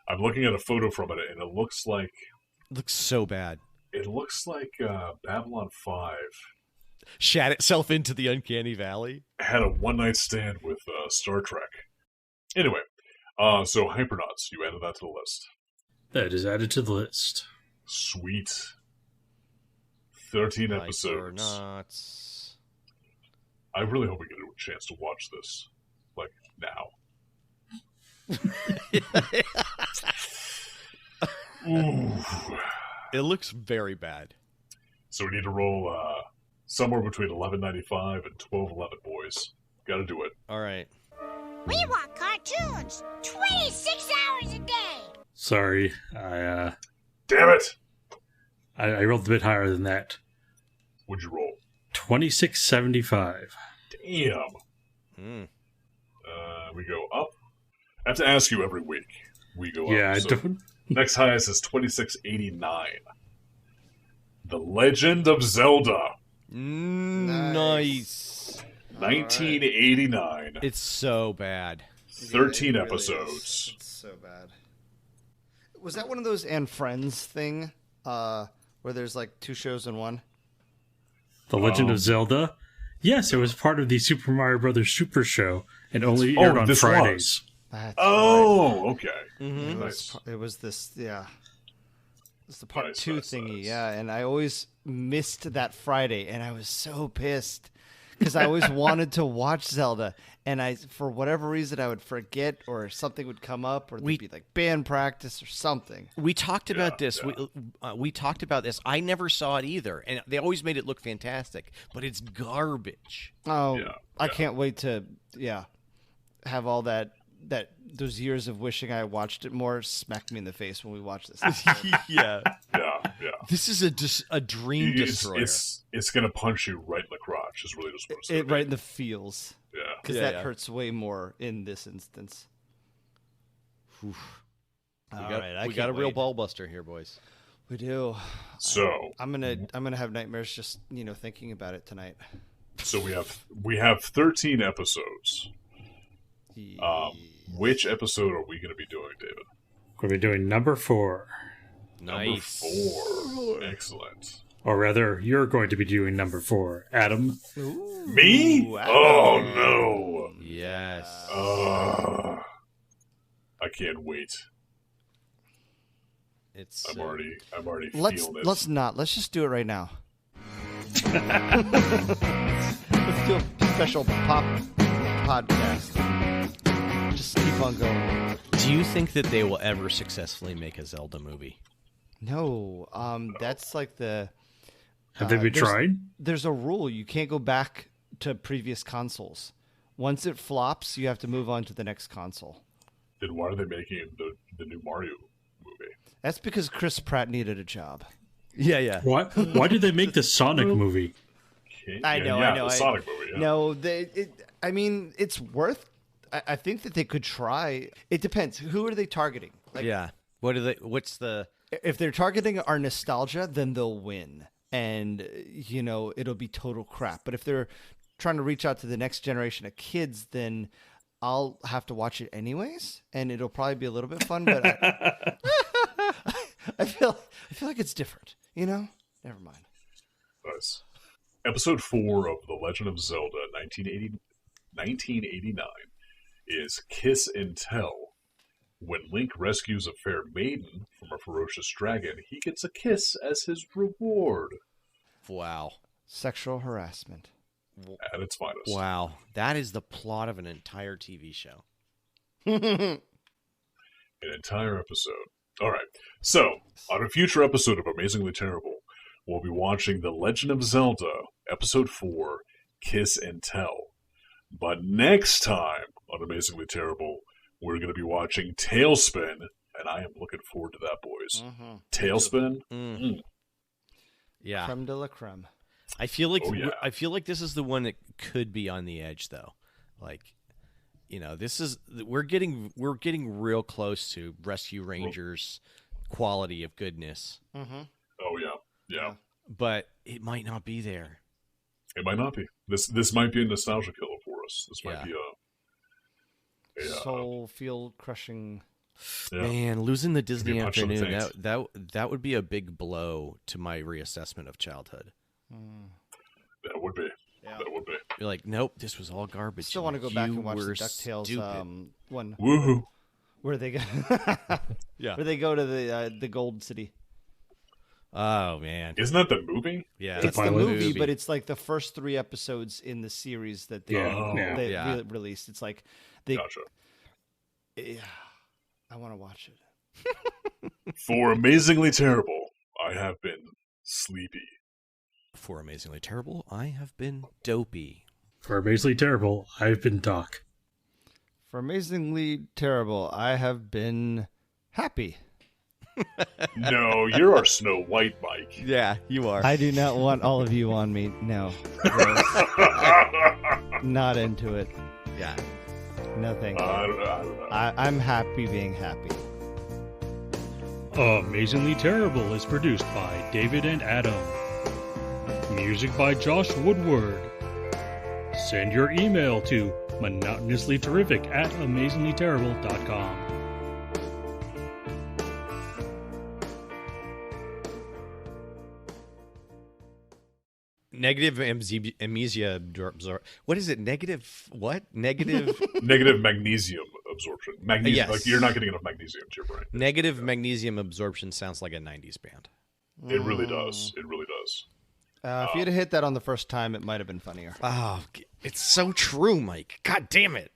I'm looking at a photo from it, and it looks like... Looks so bad. It looks like Babylon 5... shat itself into the uncanny valley. Had a one-night stand with Star Trek. Anyway, so Hypernauts, you added that to the list. That is added to the list. Sweet. 13 episodes. Hypernauts. I really hope we get a chance to watch this, like, now. Ooh. It looks very bad. So we need to roll somewhere between $11.95 and $12.11, boys. Got to do it. All right. We want cartoons 26 hours a day. Sorry, Damn it! I rolled a bit higher than that. What'd you roll? 2675. Damn. We go up. I have to ask you every week. We go up. Yeah, I don't. Next highest is 2689. The Legend of Zelda. Nice. 1989. It's so bad. 13 Yeah, it really episodes. It's so bad. Was that one of those and Friends thing where there's like two shows in one? The Legend of Zelda? Yes, it was part of the Super Mario Brothers Super Show and only aired on Fridays. That's okay. Mm-hmm. Nice. It was this, yeah. It's the part Nice, two nice, thingy, nice. yeah. And I always missed that Friday, and I was so pissed because I always wanted to watch Zelda, and for whatever reason, I would forget, or something would come up, or there'd be like band practice or something. We talked about this. We talked about this. I never saw it either, and they always made it look fantastic, but it's garbage. Oh, I can't wait to have all those years of wishing I watched it more smack me in the face when we watch this. Yeah. Yeah. This is a dream destroyer. It's going to punch you right in the crotch, is really just what it's going to right in the feels. Yeah. Because that hurts way more in this instance. We I got a real wait. ball buster here, boys. We do. So I'm gonna have nightmares just thinking about it tonight. So we have 13 episodes. Which episode are we going to be doing, David? We're going to be doing number 4. Nice. Number 4. Excellent. Or rather, you're going to be doing number 4, Adam. Ooh. Me? Wow. Oh no! Yes. I can't wait. I'm already feeling it. Let's just do it right now. Let's do a special pop podcast. Just keep on going. Do you think that they will ever successfully make a Zelda movie? No, that's like the. Have they been tried? There's a rule: you can't go back to previous consoles. Once it flops, you have to move on to the next console. Then why are they making the new Mario movie? That's because Chris Pratt needed a job. Yeah. Why did they make the Sonic movie? I know. The Sonic movie. Yeah. No, it's worth. I think that they could try. It depends. Who are they targeting? What's the? If they're targeting our nostalgia, then they'll win, and it'll be total crap. But if they're trying to reach out to the next generation of kids, then I'll have to watch it anyways, and it'll probably be a little bit fun. But I feel like it's different. Never mind. Nice. Episode 4 of The Legend of Zelda, 1989, is Kiss and Tell. When Link rescues a fair maiden from a ferocious dragon, he gets a kiss as his reward. Wow. Sexual harassment. At its finest. Wow. That is the plot of an entire TV show. An entire episode. All right. So, on a future episode of Amazingly Terrible, we'll be watching The Legend of Zelda, Episode 4, Kiss and Tell. But next time on Amazingly Terrible, we're going to be watching Tailspin, and I am looking forward to that, boys. Mm-hmm. Tailspin? Yeah. Creme de la creme. I feel like this is the one that could be on the edge, though. Like, we're getting real close to Rescue Rangers quality of goodness. Mm-hmm. Oh yeah. But it might not be there. It might not be. This might be a nostalgia killer for us. This might be a soul field crushing. Yeah. Man, losing the Disney afternoon, that would be a big blow to my reassessment of childhood. That would be. Yeah. That would be. You're like, nope, this was all garbage. Still want to go back and watch the DuckTales one. Woohoo! Where they go? Where they go to the Gold City. Oh man, isn't that the movie? Yeah, it's the movie, but it's like the first 3 episodes in the series that they released. It's like they. Gotcha. Yeah, I want to watch it. For Amazingly Terrible, I have been sleepy. For Amazingly Terrible, I have been dopey. For Amazingly Terrible, I've been Doc. For Amazingly Terrible, I have been happy. No, you're our Snow White, Mike. Yeah, you are. I do not want all of you on me. No. Not into it. Yeah. No thank you. I don't know. I'm happy being happy. Amazingly Terrible is produced by David and Adam. Music by Josh Woodward. Send your email to monotonouslyterrific@amazinglyterrible.com. Negative amnesia. What is it? Negative what? Negative. Negative magnesium absorption. Magnesium. Yes. Like you're not getting enough magnesium to your brain. Negative magnesium absorption sounds like a '90s band. It really does. It really does. If you'd have hit that on the first time, it might have been funnier. Oh, it's so true, Mike. God damn it.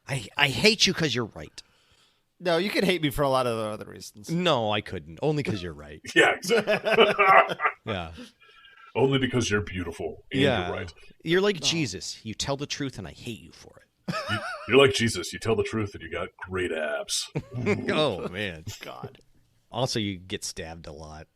I hate you because you're right. No, you could hate me for a lot of other reasons. No, I couldn't. Only because you're right. Yeah, exactly. Yeah. Only because you're beautiful and you're right. You're like Jesus. You tell the truth and I hate you for it. You're like Jesus. You tell the truth and you got great abs. Oh, man. God. Also, you get stabbed a lot.